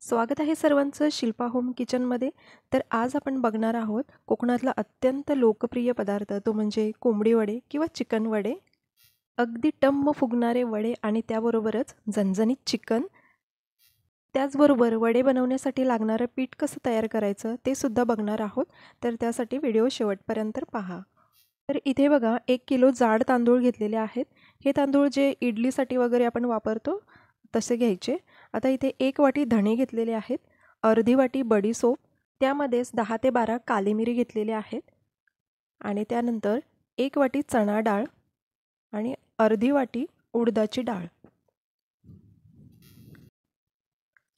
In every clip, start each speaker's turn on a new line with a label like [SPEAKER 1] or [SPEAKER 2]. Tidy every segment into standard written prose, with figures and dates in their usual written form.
[SPEAKER 1] स्वागत आहे सर्वांचं शिल्पा होम किचनमध्ये. तर आज आपण बघणार आहोत कोकणातला अत्यंत लोकप्रिय पदार्थ, तो म्हणजे कोंबडी वडे किंवा चिकन वडे. अगदी टम्म फुगणारे वडे आणि त्याबरोबरच झणझणीत चिकन. त्याचबरोबर वडे बनवण्यासाठी लागणारं पीठ कसं तयार करायचं ते सुद्धा बघणार आहोत. तर त्यासाठी व्हिडिओ शेवटपर्यंत पहा. तर इथे बघा 1 किलो जाड तांदूळ घेतलेले आहेत. हे तांदूळ जे इडलीसाठी वगैरे आपण वापरतो तसे घ्यायचे. आता इथे 1 वाटी धणे घेतलेले आहेत, अर्धी वाटी बडीशोप, त्यामध्येच 10 ते 12 काली मिरी घेतलेले आहेत आणि त्यानंतर 1 वाटी चणा डाळ आणि अर्धी वाटी उडदाची डाळ.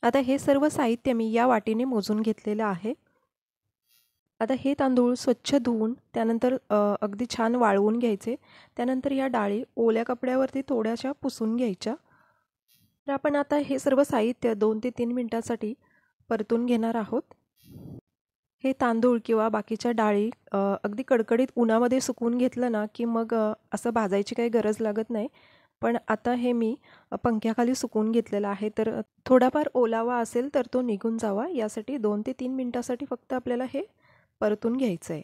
[SPEAKER 1] आता हे सर्व साहित्य मी या वाटीने मोजून घेतलेलं आहे. आता हे तांदूळ स्वच्छ धुवून त्यानंतर अगदी छान वाळवून घ्यायचे. त्यानंतर या डाळी ओल्या कपड्यावरती थोड्याशा पुसून घ्यायच्या. तर आपण आता हे सर्व साहित्य 2 ते 3 मिनिटांसाठी परतून घेणार आहोत. हे तांदूळ किंवा बाकीच्या डाळी अगदी कडकडीत उन्हामध्ये सुकवून घेतलं ना की मग असं भाजायची काही गरज लागत नाही. पण आता हे मी पंख्याखाली सुकवून घेतलेलं आहे, तर थोडाफार ओलावा असेल तर तो निघून जावा यासाठी 2 ते 3 मिनिटांसाठी फक्त आपल्याला हे परतून घ्यायचं आहे.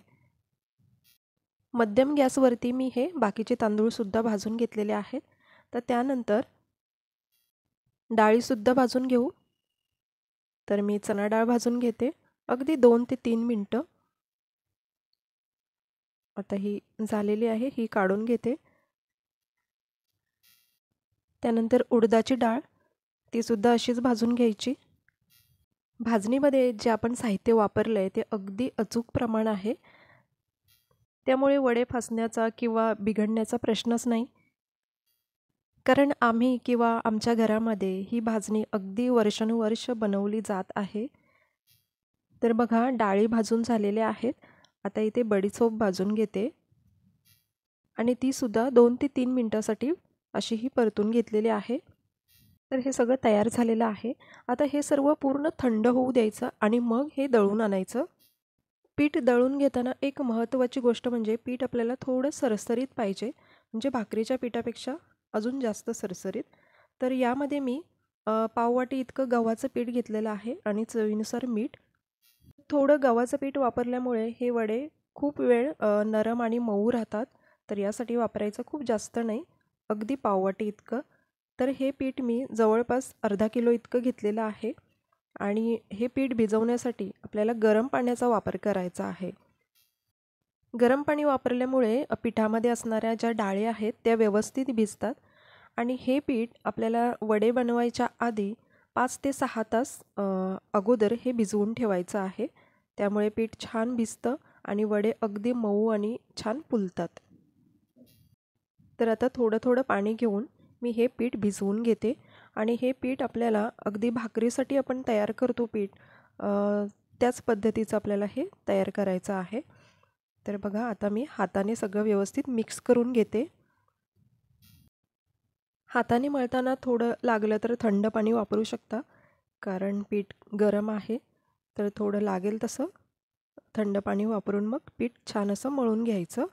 [SPEAKER 1] मध्यम गॅसवरती मी हे बाकीचे तांदूळसुद्धा भाजून घेतलेले आहेत. तर त्यानंतर डाळीसुद्धा भाजून घेऊ. तर मी चणा डाळ भाजून घेते अगदी 2 ते 3 मिनटं. आता ही झालेली आहे, ही काढून घेते. त्यानंतर उडदाची डाळ, तीसुद्धा अशीच भाजून घ्यायची. भाजणीमध्ये जे आपण साहित्य वापरलं आहे ते अगदी अचूक प्रमाण आहे, त्यामुळे वडे फसण्याचा किंवा बिघडण्याचा प्रश्नच नाही. कारण आम्ही किंवा आमच्या घरामध्ये ही भाजणी अगदी वर्षानुवर्ष बनवली जात आहे. तर बघा डाळी भाजून झालेल्या आहेत. आता इथे बडीशोप भाजून घेते आणि तीसुद्धा 2 ते 3 मिनिटांसाठी अशी ही परतून घेतलेली आहे. तर हे सगळं तयार झालेलं आहे. आता हे सर्व पूर्ण थंड होऊ द्यायचं आणि मग हे दळून आणायचं. पीठ दळून घेताना एक महत्त्वाची गोष्ट म्हणजे पीठ आपल्याला थोडं सरसरीत पाहिजे, म्हणजे भाकरीच्या पिठापेक्षा अजून जास्त सरसरीत. तर यामध्ये मी पाववाटी इतकं गव्हाचं पीठ घेतलेलं आहे आणि चवीनुसार मीठ. थोडं गव्हाचं पीठ वापरल्यामुळे हे वडे खूप वेळ नरम आणि मऊ राहतात. तर यासाठी वापरायचं खूप जास्त नाही, अगदी पाववाटी इतकं. तर हे पीठ मी जवळपास अर्धा किलो इतकं घेतलेलं आहे आणि हे पीठ भिजवण्यासाठी आपल्याला गरम पाण्याचा वापर करायचा आहे. गरम पाणी वापरल्यामुळे पिठामध्ये असणाऱ्या ज्या डाळी आहेत त्या व्यवस्थित भिजतात आणि हे पीठ आपल्याला वडे बनवायच्या आधी 5 ते 6 तास अगोदर हे भिजवून ठेवायचं आहे. त्यामुळे पीठ छान भिजतं आणि वडे अगदी मऊ आणि छान फुलतात. तर आता थोडं थोडं पाणी घेऊन मी हे पीठ भिजवून घेते आणि हे पीठ आपल्याला अगदी भाकरीसाठी आपण तयार करतो पीठ, त्याच पद्धतीचं आपल्याला हे तयार करायचं आहे. तर बघा आता मी हाताने सगळं व्यवस्थित मिक्स करून घेते. हाताने मळताना थोडं लागलं तर थंड पाणी वापरू शकता, कारण पीठ गरम आहे. तर थोडं लागेल तसं थंड पाणी वापरून मग पीठ छान असं मळून घ्यायचं.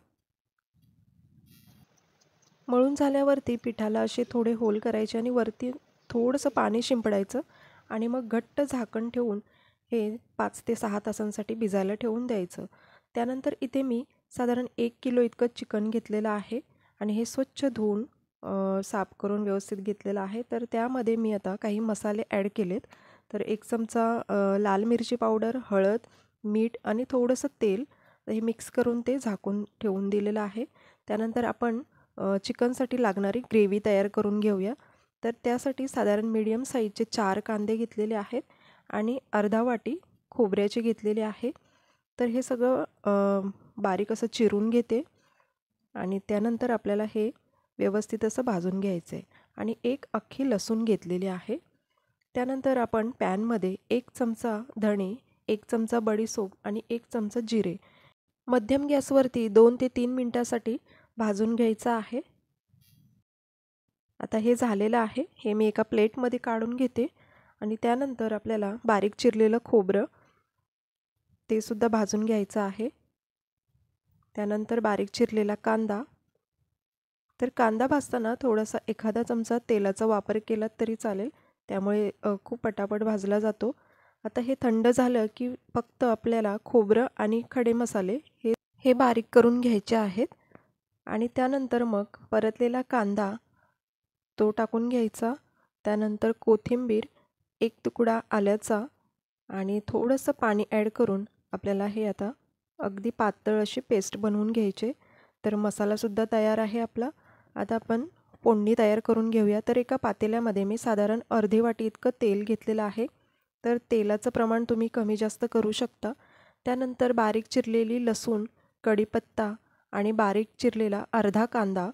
[SPEAKER 1] मळून झाल्यावरती पिठाला असे थोडे होल करायचे आणि वरती थोडंसं पाणी शिंपडायचं आणि मग घट्ट झाकण ठेवून हे 5 ते 6 तासांसाठी भिजायला ठेवून द्यायचं. त्यानंतर इथे मी साधारण 1 किलो इतकं चिकन घेतलेलं आहे आणि हे स्वच्छ धुवून साफ करून व्यवस्थित घेतलेलं आहे. तर त्यामध्ये मी आता काही मसाले ॲड केलेत. तर 1 चमचा लाल मिरची पावडर, हळद, मीठ आणि थोडंसं तेल हे मिक्स करून ते झाकून ठेवून दिलेलं आहे. त्यानंतर आपण चिकनसाठी लागणारी ग्रेव्ही तयार करून घेऊया. तर त्यासाठी साधारण मीडियम साईजचे 4 कांदे घेतलेले आहेत आणि अर्धा वाटी खोबऱ्याची घेतलेली आहे. तर हे सगळं बारीक असं चिरून घेते आणि त्यानंतर आपल्याला हे व्यवस्थित असं भाजून घ्यायचं आहे आणि 1 अख्खी लसूण घेतलेली आहे. त्यानंतर आपण पॅनमध्ये 1 चमचा धणे, 1 चमचा बडीशोप आणि 1 चमचा जिरे मध्यम गॅसवरती 2 ते 3 मिनिटांसाठी भाजून घ्यायचं आहे. आता हे झालेलं आहे. हे मी एका प्लेटमध्ये काढून घेते आणि त्यानंतर आपल्याला बारीक चिरलेलं खोबरं ते सुद्धा भाजून घ्यायचं आहे. त्यानंतर बारीक चिरलेला कांदा. तर कांदा भाजताना थोडासा एखादा चमचा तेलाचा वापर केला तरी चालेल, त्यामुळे खूप पटापट भाजला जातो. आता हे थंड झालं की फक्त आपल्याला खोबरं आणि खडे मसाले हे बारीक करून घ्यायचे आहेत आणि त्यानंतर मग परतलेला कांदा तो टाकून घ्यायचा. त्यानंतर कोथिंबीर, एक तुकडा आल्याचा आणि थोडंसं पाणी ॲड करून आपल्याला हे आता अगदी पातळ अशी पेस्ट बनवून घ्यायचे. तर मसालासुद्धा तयार आहे आपला. आता आपण फोडणी तयार करून घेऊया. तर एका पातेल्यामध्ये मी साधारण अर्धी वाटी इतकं तेल घेतलेलं आहे. तर तेलाचं प्रमाण तुम्ही कमी जास्त करू शकता. त्यानंतर बारीक चिरलेली लसूण, कढीपत्ता आणि बारीक चिरलेला अर्धा कांदा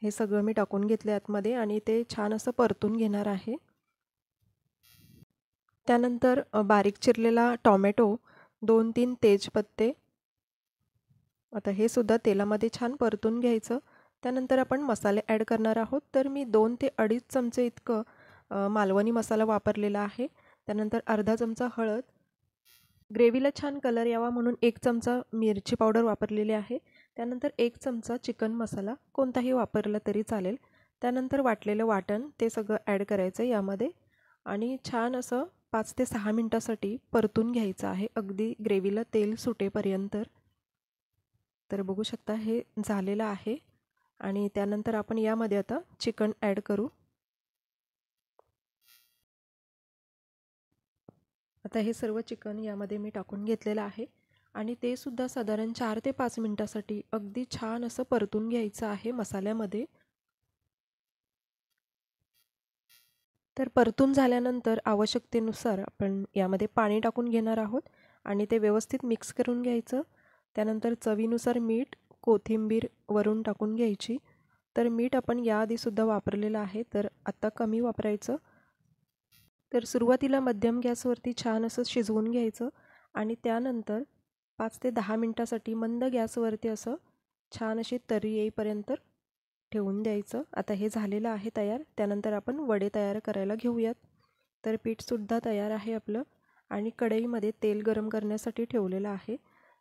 [SPEAKER 1] हे सगळं मी टाकून घेतले आतमध्ये आणि ते छान असं परतून घेणार आहे. त्यानंतर बारीक चिरलेला टॉमॅटो, 2-3 तेजपत्ते, आता हे सुद्धा तेलामध्ये छान परतून घ्यायचं. त्यानंतर आपण मसाले ॲड करणार आहोत. तर मी 2 ते 2.5 चमचे इतकं मालवणी मसाला वापरलेला आहे. त्यानंतर अर्धा चमचा हळद, ग्रेव्हीला छान कलर यावा म्हणून 1 चमचा मिरची पावडर वापरलेली आहे. त्यानंतर 1 चमचा चिकन मसाला कोणताही वापरला तरी चालेल. त्यानंतर वाटलेलं वाटण ते सगळं ॲड करायचं यामध्ये आणि छान असं 5 ते 6 मिनटासाठी परतून घ्यायचं आहे, अगदी ग्रेव्हीला तेल सुटेपर्यंत. तर बघू शकता हे झालेलं आहे आणि त्यानंतर आपण यामध्ये आता चिकन ॲड करू. आता हे सर्व चिकन यामध्ये मी टाकून घेतलेलं आहे आणि ते सुद्धा साधारण 4 ते 5 मिनटासाठी अगदी छान असं परतून घ्यायचं आहे मसाल्यामध्ये. तर परतून झाल्यानंतर आवश्यकतेनुसार आपण यामध्ये पाणी टाकून घेणार आहोत आणि ते व्यवस्थित मिक्स करून घ्यायचं. त्यानंतर चवीनुसार मीठ, कोथिंबीर वरून टाकून घ्यायची. तर मीठ आपण याआधीसुद्धा वापरलेलं आहे, तर आत्ता कमी वापरायचं. तर सुरुवातीला मध्यम गॅसवरती छान असं शिजवून घ्यायचं आणि त्यानंतर 5 ते 10 मिनटासाठी मंद गॅसवरती असं छान अशी तर्री येईपर्यंत ठेवून द्यायचं. आता हे झालेलं आहे तयार. त्यानंतर आपण वडे तयार करायला घेऊयात. तर पीठसुद्धा तयार आहे आपलं आणि कढईमध्ये तेल गरम करण्यासाठी ठेवलेलं आहे.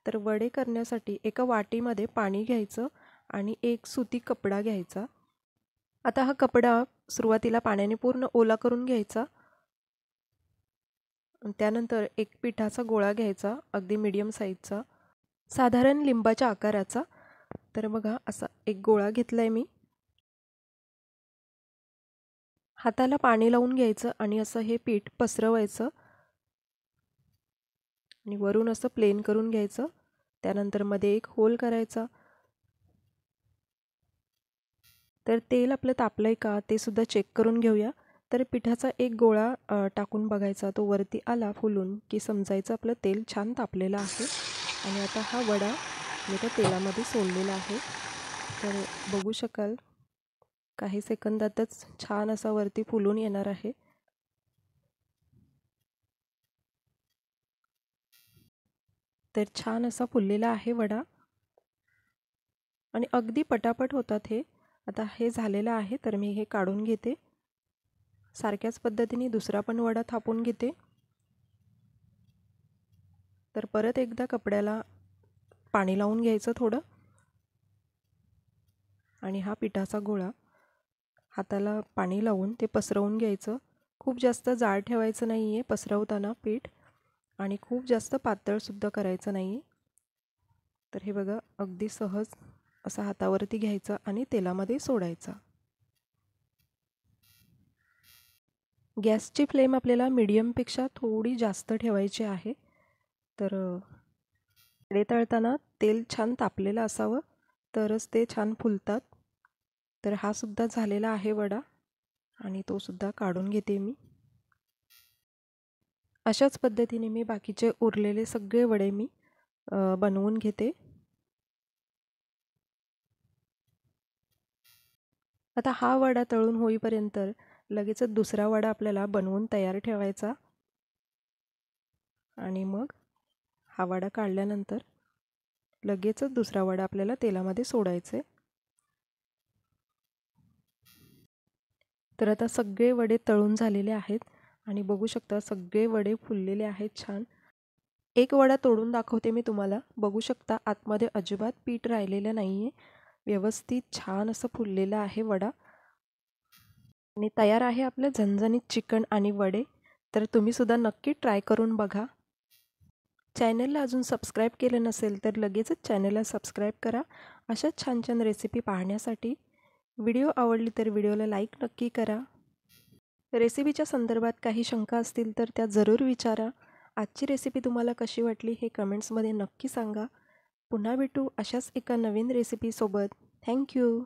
[SPEAKER 1] तर वडे करण्यासाठी एका वाटीमध्ये पाणी घ्यायचं आणि एक सुती कपडा घ्यायचा. आता हा कपडा सुरुवातीला पाण्याने पूर्ण ओला करून घ्यायचा. त्यानंतर एक पिठाचा गोळा घ्यायचा, अगदी मीडियम साईजचा, साधारण लिंबाच्या आकाराचा. तर बघा असा एक गोळा घेतला आहे मी. हाताला पाणी लावून घ्यायचं आणि असं हे पीठ पसरवायचं आणि वरून असं प्लेन करून घ्यायचं. त्यानंतर मध्ये एक होल करायचा. तर तेल आपलं तापलंय का ते सुद्धा चेक करून घेऊया. तर पिठाचा एक गोळा टाकून बघायचा, तो वरती आला फुलून की समजायचं आपलं तेल छान तापलेलं आहे. आणि आता हा वडा मी त्या तेलामध्ये सोडलेला आहे. तर बघू शकाल काही सेकंदातच छान असा वरती फुलून येणार आहे. तर छान असा फुललेला आहे वडा आणि अगदी पटापट होतात हे. आता हे झालेलं आहे तर मी हे काढून घेते. सारख्याच पद्धतीने दुसरा पण वडा थापून घेते. तर परत एकदा कपड्याला पाणी लावून घ्यायचं थोडं आणि हा पिठाचा गोळा हाताला पाणी लावून ते पसरवून घ्यायचं. खूप जास्त जाड ठेवायचं नाही आहे पसरवताना पीठ आणि खूप जास्त पातळसुद्धा करायचं नाही आहे. तर हे बघा अगदी सहज असं हातावरती घ्यायचं आणि तेलामध्ये सोडायचं. गॅसची फ्लेम आपल्याला मीडियमपेक्षा थोडी जास्त ठेवायची आहे. तर वडे तळताना तेल छान तापलेलं असावं तरच ते छान फुलतात. तर हा सुद्धा झालेला आहे वडा आणि तो सुद्धा काढून घेते मी. अशाच पद्धतीने मी बाकीचे उरलेले सगळे वडे मी बनवून घेते. आता हा वडा तळून होईपर्यंत लगेचच दुसरा वडा आपल्याला बनवून तयार ठेवायचा आणि मग हा वडा काढल्यानंतर लगेचच दुसरा वडा आपल्याला तेलामध्ये सोडायचे. तर आता सगळे वडे तळून झालेले आहेत आणि बघू शकता सगळे वडे फुललेले आहेत छान. एक वडा तोडून दाखवते मी तुम्हाला. बघू शकता आतमध्ये अजिबात पीठ राहिलेलं नाही आहे. व्यवस्थित छान असं फुललेलं आहे वडा. आणि तयार आहे आपलं झणझणीत चिकन आणि वडे. तर तुम्हीसुद्धा नक्की ट्राय करून बघा. चॅनलला अजून सबस्क्राईब केलं नसेल तर लगेचच चॅनलला सबस्क्राईब करा अशाच छान छान रेसिपी पाहण्यासाठी. व्हिडिओ आवडली तर व्हिडिओला लाईक नक्की करा. रेसिपीच्या संदर्भात काही शंका असतील तर त्या जरूर विचारा. आजची रेसिपी तुम्हाला कशी वाटली हे कमेंट्समध्ये नक्की सांगा. पुन्हा भेटू अशाच एका नवीन रेसिपीसोबत. थँक्यू.